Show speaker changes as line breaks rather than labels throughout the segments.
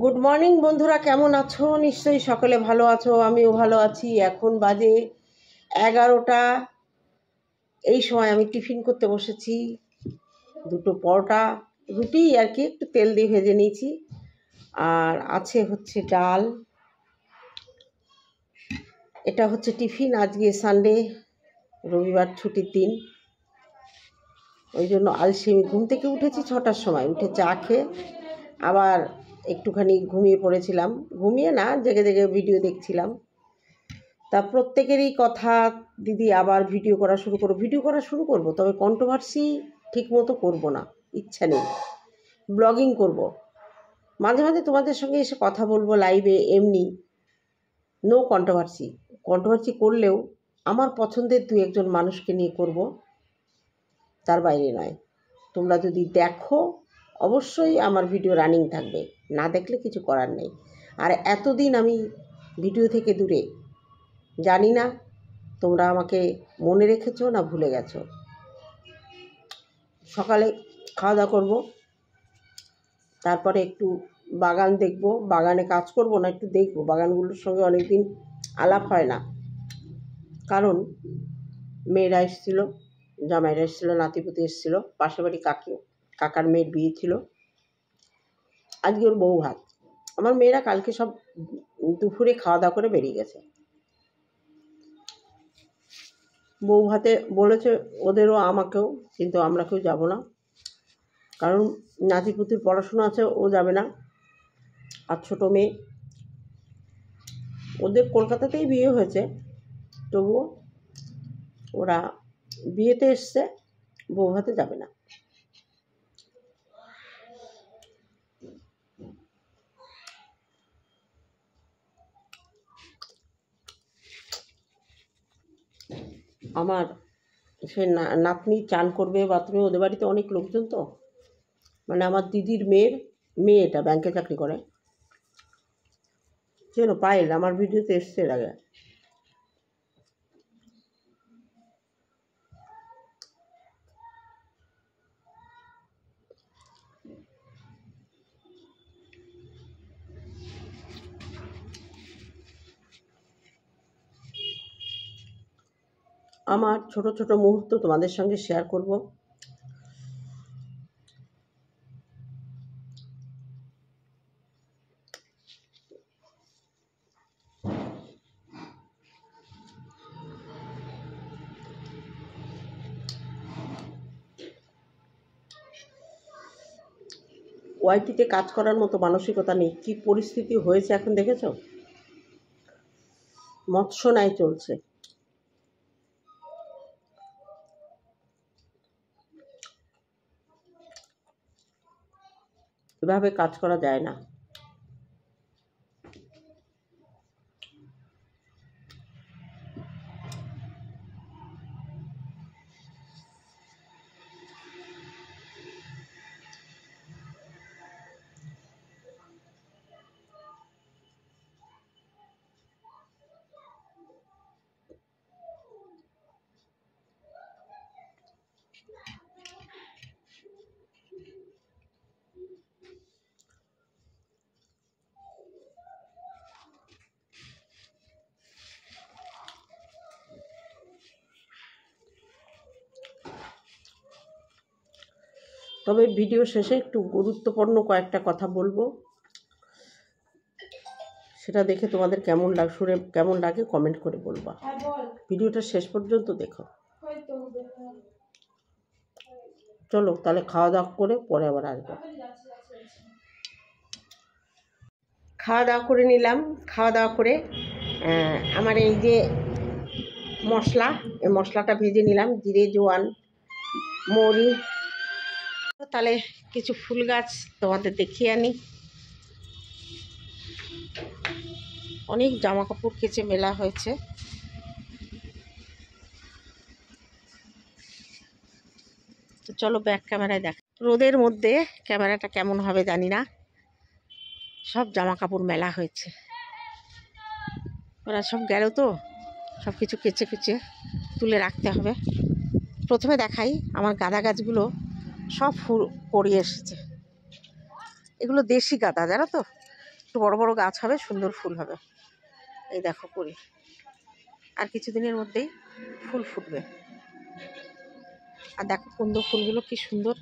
Good morning বন্ধুরা, কেমন আছো? নিশ্চয়ই সকলে ভালো আছো, আমিও ভালো আছি। এখন বাজে 11টা। এই সময় আমি টিফিন করতে বসেছি। দুটো পরোটা, রুটি আর কি, একটু তেল দিয়ে ভেজে নিয়েছি। আর আছে হচ্ছে ডাল। এটা হচ্ছে টিফিন। আজকে সানডে, রবিবার ছুটির দিন, ওই জন্য আলসেমি। ঘুম থেকে উঠেছি 6টার সময়, উঠে চা খেয়ে আবার একটুখানি ঘুমিয়ে পড়েছিলাম। ঘুমিয়ে না, জেগে জেগে ভিডিও দেখছিলাম। তা প্রত্যেকেরই কথা, দিদি আবার ভিডিও করা শুরু করব, তবে কন্ট্রোভার্সি ঠিক মতো করবো না, ইচ্ছা নেই। ব্লগিং করব, মাঝে মাঝে তোমাদের সঙ্গে এসে কথা বলবো লাইভে, এমনি। No controversy. কন্ট্রোভার্সি করলেও আমার পছন্দের দু একজন মানুষকে নিয়ে করব, তার বাইরে নয়। তোমরা যদি দেখো, অবশ্যই আমার ভিডিও রানিং থাকবে, না দেখলে কিছু করার নেই। আর এতদিন আমি ভিডিও থেকে দূরে, জানি না তোমরা আমাকে মনে রেখেছো না ভুলে গেছো। সকালে খাওয়া দাওয়া করবো, তারপরে একটু বাগান দেখব, বাগানে কাজ করব না, একটু দেখব। বাগানগুলোর সঙ্গে অনেকদিন আলাপ হয় না, কারণ মেয়েরা এসেছিল, জামাইরা এসেছিল, নাতিপুতি এসেছিল, পাশের বাড়ি কাকার মেয়ের বিয়ে ছিল। আজকে ওর বউ ভাত। আমার মেয়েরা কালকে সব দুপুরে খাওয়া দাওয়া করে বেরিয়ে গেছে। বউ ভাতে বলেছে ওদেরও, আমাকেও, কিন্তু আমরা কেউ যাব না, কারণ নাতিপুতির পড়াশোনা আছে, ও যাবে না। আর ছোটো মেয়ে, ওদের কলকাতাতেই বিয়ে হয়েছে, তবুও ওরা বিয়েতে এসছে, বউ ভাতে যাবে না। আমার সে নাতনি চান করবে বাথরুমে, ওদের বাড়িতে অনেক লোকজন তো, মানে আমার দিদির মেয়েটা ব্যাংকে চাকরি করে, চেনো পায়েল, আমার ভিডিওতে এসছে এর আগে। আমার ছোট ছোট মুহূর্ত তোমাদের সঙ্গে শেয়ার করব। ওয়াইটিতে কাজ করার মতো মানসিকতা নেই। কি পরিস্থিতি হয়েছে এখন দেখেছো? মৎস্য ন্যায় চলছে। এভাবে কাজ করা যায় না। তবে ভিডিও শেষে একটু গুরুত্বপূর্ণ কয়েকটা কথা বলবো, সেটা দেখে তোমাদের শুনে কেমন লাগে কমেন্ট করে বলবা। ভিডিওটা শেষ পর্যন্ত দেখো। চলো তাহলে খাওয়া দাওয়া করে পরে আবার আসবো। খাওয়া দাওয়া করে নিলাম। খাওয়া দাওয়া করে আমার এই যে মশলা, এই মশলাটা ভেজে নিলাম, জিরে, জোয়ান, মৌরি। তাহলে কিছু ফুল গাছ তোমাদের দেখিয়ে আনি। অনেক জামা কাপড় কেচে মেলা হয়েছে। তো চলো ব্যাক ক্যামেরায় দেখ। রোদের মধ্যে ক্যামেরাটা কেমন হবে জানি না, সব জামা কাপড় মেলা হয়েছে। ওরা সব গেল তো, সব কিছু কেচে কুচে তুলে রাখতে হবে। প্রথমে দেখাই, আমার গাঁদা গাছগুলো সব ফুল পড়িয়ে এসেছে। এগুলো দেশি গাঁদা, জানো তো, একটু বড় বড় গাছ হবে, সুন্দর ফুল হবে। এই দেখো কুড়ি, আর কিছুদিনের মধ্যেই ফুল ফুটবে। আর দেখো কুন্দ ফুলগুলো কি সুন্দর,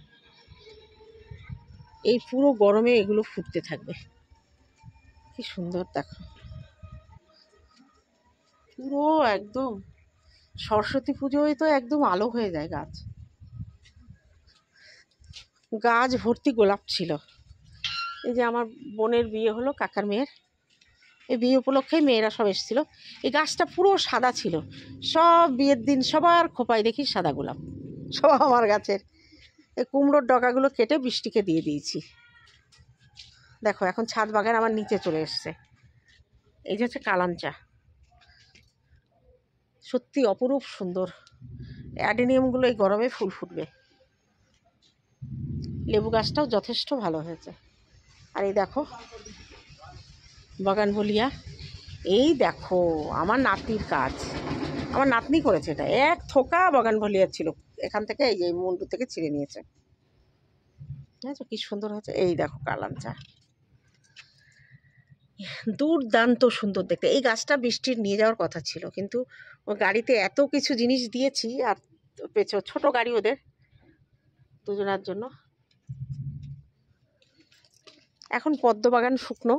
এই পুরো গরমে এগুলো ফুটতে থাকবে, কি সুন্দর দেখো। পুরো একদম সরস্বতী পুজোয় তো একদম আলো হয়ে যায় গাছ। গাছ ভর্তি গোলাপ ছিল। এই যে আমার বোনের বিয়ে হলো, কাকার মেয়ের, এই বিয়ে উপলক্ষে মেয়েরা সব এসেছিল। এই গাছটা পুরো সাদা ছিল, সব বিয়ের দিন সবার খোপায় দেখি সাদা গোলাপ, সব আমার গাছের। এই কুমড়োর ডগাগুলো কেটে বৃষ্টিকে দিয়ে দিয়েছি। দেখো এখন ছাদ বাগান আমার নিচে চলে এসছে। এই যে হচ্ছে কালাঞ্চা, সত্যি অপরূপ সুন্দর। অ্যাডেনিয়ামগুলো এই গরমে ফুল ফুটবে। লেবু গাছটাও যথেষ্ট ভালো হয়েছে। আর এই দেখো বাগানভলিয়া, এই দেখো আমার নাতনির কাজ, আমার নাতনি করেছে এটা। এক থোকা বাগানভলিয়া ছিল, এখান থেকে এই যে মুন্ডু থেকে ছিঁড়ে নিয়েছে। বুঝেছো কি সুন্দর হয়েছে। এই দেখো কালাঞ্চা, দুর্দান্ত সুন্দর দেখতে। এই গাছটা বৃষ্টির নিয়ে যাওয়ার কথা ছিল, কিন্তু ও গাড়িতে এত কিছু জিনিস দিয়েছি, আর ছোট গাড়ি ওদের দুজনের জন্য। এখন পদ্ম বাগান শুকনো,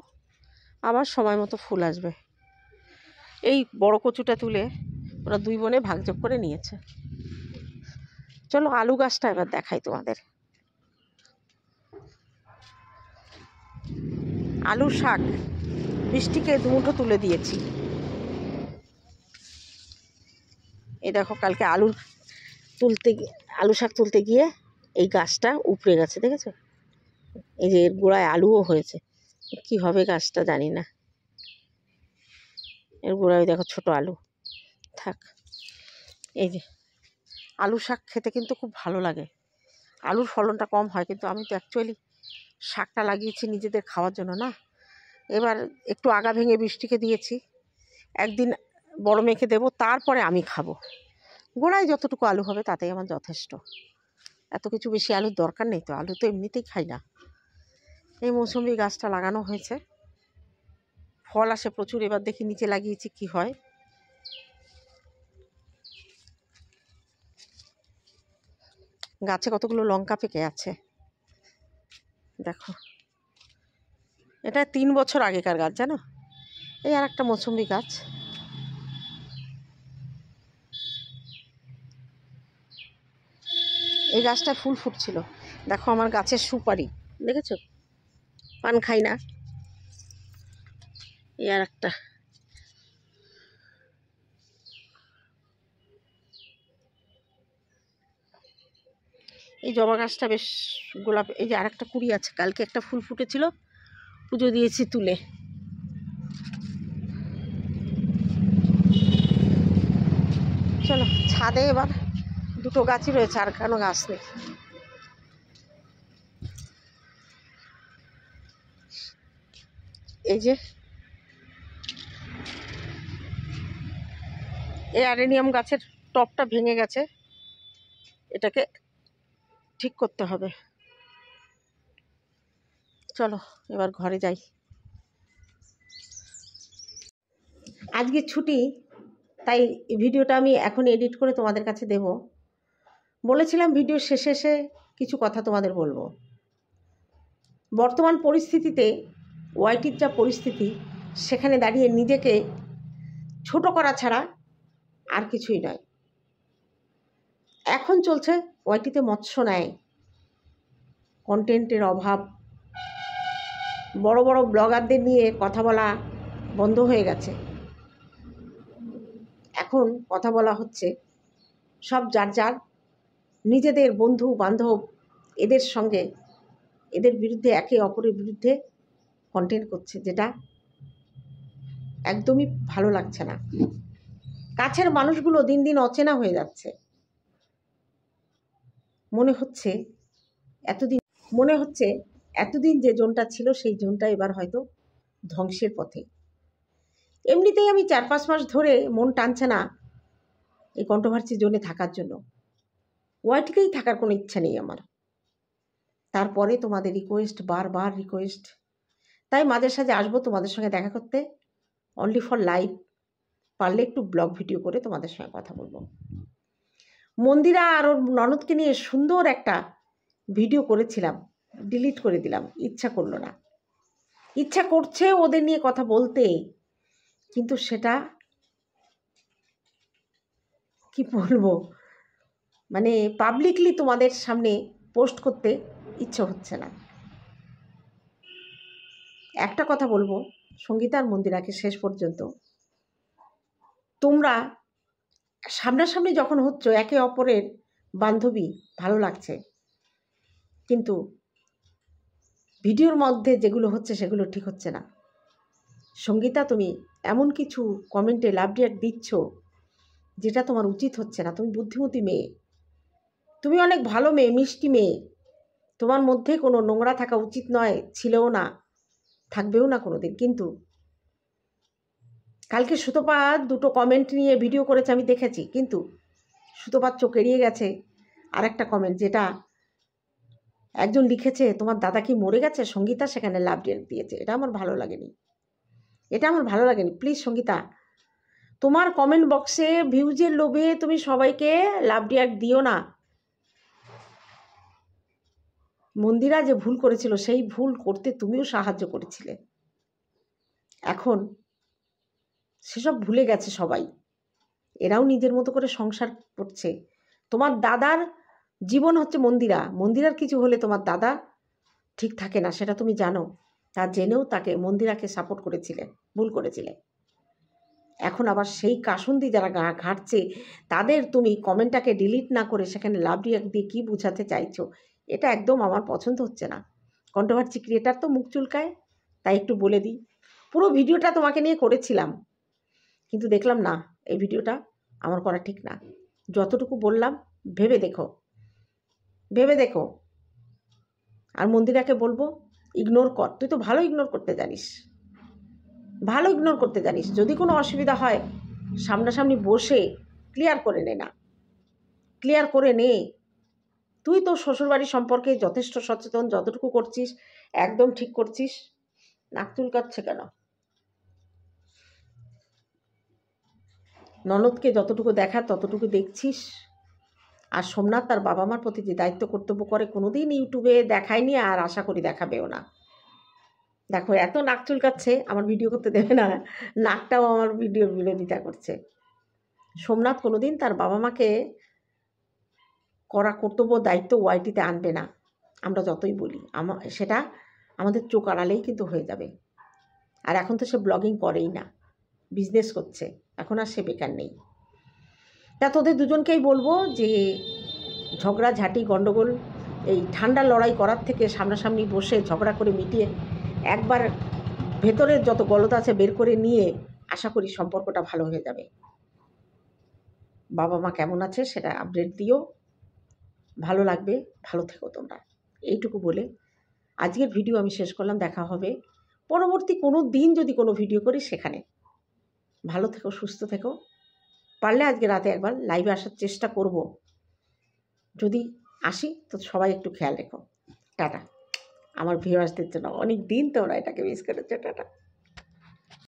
আবার সময় মতো ফুল আসবে। এই বড় কচুটা তুলে ওরা দুই বোনে ভাগযোগ করে নিয়েছে। চলো আলু গাছটা এবার দেখাই তোমাদের। আলু শাক বৃষ্টিকে দুমুঠো তুলে দিয়েছি। এই দেখো কালকে আলু শাক তুলতে গিয়ে এই গাছটা উপড়ে গেছে, দেখেছো? এই যে এর গোড়ায় আলুও হয়েছে, কি হবে গাছটা জানি না। এর গোড়ায় দেখো ছোট আলু, থাক। এই যে আলু শাক খেতে কিন্তু খুব ভালো লাগে। আলুর ফলনটা কম হয়, কিন্তু আমি তো অ্যাকচুয়ালি শাকটা লাগিয়েছি নিজেদের খাওয়ার জন্য না। এবার একটু আগা ভেঙে বৃষ্টিকে দিয়েছি, একদিন বড় মেখে দেবো, তারপরে আমি খাবো। গোড়ায় যতটুকু আলু হবে তাতেই আমার যথেষ্ট, এত কিছু বেশি আলুর দরকার নেই। তো আলু তো এমনিতেই খাই না। এই মৌসুমি গাছটা লাগানো হয়েছে, ফল আসে প্রচুর। এবার দেখি নিচে লাগিয়েছি কি হয়। গাছে কতগুলো লঙ্কা পেকে আছে দেখো। এটা 3 বছর আগেকার গাছ জানো। এই আর একটা মৌসুমি গাছ, এই গাছটা ফুল ফুটছিল। দেখো আমার গাছের সুপারি, দেখেছো? পান খাই না। এই আর একটা, এই জবা গাছটা বেশ গোলাপ। এই যে আরেকটা কুড়ি আছে, কালকে একটা ফুল ফুটেছিল, পুজো দিয়েছি তুলে। চলো ছাদে এবার দুটো গাছই রয়েছে, আর কোনো গাছ নেই। এই যে এই অ্যাডেনিয়াম গাছের টপটা ভেঙে গেছে, এটাকে ঠিক করতে হবে। চলো এবার ঘরে যাই। আজকে ছুটি, তাই ভিডিওটা আমি এখন এডিট করে তোমাদের কাছে দেব। বলেছিলাম ভিডিও শেষে কিছু কথা তোমাদের বলবো। বর্তমান পরিস্থিতিতে ওয়াইটির যা পরিস্থিতি, সেখানে দাঁড়িয়ে নিজেকে ছোট করা ছাড়া আর কিছুই নয়। এখন চলছে ওয়াইটিতে মৎস্য নেয়, কন্টেন্টের অভাব, বড় বড় ব্লগারদের নিয়ে কথা বলা বন্ধ হয়ে গেছে। এখন কথা বলা হচ্ছে সব যার যার নিজেদের বন্ধু বান্ধব, এদের সঙ্গে, এদের বিরুদ্ধে, একে অপরের বিরুদ্ধে কন্টেন্ট করছে, যেটা একদমই ভালো লাগছে না। কাছের মানুষগুলো দিন দিন অচেনা হয়ে যাচ্ছে। মনে হচ্ছে এতদিন যে জোনটা ছিল, সেই জোনটা এবার হয়তো ধ্বংসের পথে। এমনিতেই আমি 4-5 মাস ধরে মন টানছে না এই কন্ট্রোভার্সি জোনে থাকার জন্য। ওয়াইটিতেই থাকার কোনো ইচ্ছা নেই আমার। তারপরে তোমাদের রিকোয়েস্ট, বারবার রিকোয়েস্ট, তাই মাঝে সাঝে আসবো তোমাদের সঙ্গে দেখা করতে, অনলি ফর লাইভ, পারলে একটু ব্লগ ভিডিও করে তোমাদের সঙ্গে কথা বলবো। মন্দিরা আর ওর ননদকে নিয়ে সুন্দর একটা ভিডিও করেছিলাম, ডিলিট করে দিলাম, ইচ্ছা করলো না। ইচ্ছা করছে ওদের নিয়ে কথা বলতে, কিন্তু সেটা কি বলবো, মানে পাবলিকলি তোমাদের সামনে পোস্ট করতে ইচ্ছে হচ্ছে না। একটা কথা বলবো সঙ্গীতা আর মন্দিরাকে, শেষ পর্যন্ত তোমরা সামনাসামনি যখন হচ্ছ একে অপরের বান্ধবী, ভালো লাগছে, কিন্তু ভিডিওর মধ্যে যেগুলো হচ্ছে সেগুলো ঠিক হচ্ছে না। সঙ্গীতা, তুমি এমন কিছু কমেন্টে লাভ রিয়াক্ট দিচ্ছ যেটা তোমার উচিত হচ্ছে না। তুমি বুদ্ধিমতী মেয়ে, তুমি অনেক ভালো মেয়ে, মিষ্টি মেয়ে, তোমার মধ্যে কোনো নোংরা থাকা উচিত নয়, ছিলও না, থাকবেও না কোনো দিন। কিন্তু কালকে সুতোপাত দুটো কমেন্ট নিয়ে ভিডিও করেছে, আমি দেখেছি, কিন্তু সুতোপাত চোখ এড়িয়ে গেছে আর একটা কমেন্ট, যেটা একজন লিখেছে তোমার দাদা কি মরে গেছে, সঙ্গীতা সেখানে লাভ রিয়াক্ট দিয়েছে। এটা আমার ভালো লাগেনি, এটা আমার ভালো লাগেনি। প্লিজ সঙ্গীতা, তোমার কমেন্ট বক্সে ভিউজের লোভে তুমি সবাইকে লাভ রিয়াক্ট দিও না। মন্দিরা যে ভুল করেছিল সেই ভুল করতে তুমিও সাহায্য করেছিলে, এখন সেসব ভুলে গেছে সবাই, এরাও নিজের মতো করে সংসার করছে। তোমার দাদার জীবন হচ্ছে মন্দিরা, মন্দিরার কিছু হলে তোমার দাদা ঠিক থাকে না, সেটা তুমি জানো। তা জেনেও তাকে, মন্দিরাকে সাপোর্ট করেছিলে, ভুল করেছিলে। এখন আবার সেই কাসুন্দি যারা ঘাটছে তাদের তুমি কমেন্টটাকে ডিলিট না করে সেখানে লাভ রিয়াক্ট দিয়ে কী বোঝাতে চাইছো, এটা একদম আমার পছন্দ হচ্ছে না। কন্ট্রোভার্সি ক্রিয়েটার তো মুখ চুলকায়, তাই একটু বলে দিই। পুরো ভিডিওটা তোমাকে নিয়ে করেছিলাম, কিন্তু দেখলাম না এই ভিডিওটা আমার করা ঠিক না। যতটুকু বললাম ভেবে দেখো, ভেবে দেখো। আর মন্দিরাকে বলবো ইগনোর কর, তুই তো ভালো ইগনোর করতে জানিস, ভালো ইগনোর করতে জানিস। যদি কোনো অসুবিধা হয় সামনাসামনি বসে ক্লিয়ার করে নে, না ক্লিয়ার করে নে। তুই তো শ্বশুরবাড়ি সম্পর্কে যথেষ্ট সচেতন, যতটুকু করছিস একদম ঠিক করছিস। নাক চুলকাচ্ছে কেন? ননদকে যতটুকু দেখার ততটুকু দেখছিস। আর সোমনাথ তার বাবা মার প্রতি যে দায়িত্ব কর্তব্য করে কোনোদিন ইউটিউবে দেখায়নি, আর আশা করি দেখাবেও না। দেখো এত নাক চুলকাচ্ছে, আমার ভিডিও করতে দেবে না, নাকটাও আমার ভিডিওর বিরোধিতা করছে। সোমনাথ কোনোদিন তার বাবা মাকে করা কর্তব্য দায়িত্ব ওয়াইটিতে আনবে না, আমরা যতই বলি। সেটা আমাদের চোখ আড়ালেই কিন্তু হয়ে যাবে। আর এখন তো সে ব্লগিং করেই না, বিজনেস করছে, এখন আর সে বেকার নেই। তা তোদের দুজনকেই বলবো যে ঝগড়া ঝাঁটি গণ্ডগোল এই ঠান্ডা লড়াই করার থেকে সামনাসামনি বসে ঝগড়া করে মিটিয়ে একবার ভেতরের যত গলদ আছে বের করে নিয়ে আশা করি সম্পর্কটা ভালো হয়ে যাবে। বাবা মা কেমন আছে সেটা আপডেট দিও, ভালো লাগবে, ভালো থেকো তোমরা। এইটুকু বলে আজকের ভিডিও আমি শেষ করলাম। দেখা হবে পরবর্তী কোনো দিন যদি কোনো ভিডিও করি সেখানে। ভালো থেকো, সুস্থ থেকো। পারলে আজকে রাতে একবার লাইভে আসার চেষ্টা করব, যদি আসি তো সবাই একটু খেয়াল রেখো। টাটা। আমার ভিউয়ার্সদের জন্য অনেক দিন তোমরা এটাকে মিস করেছো। টাটা।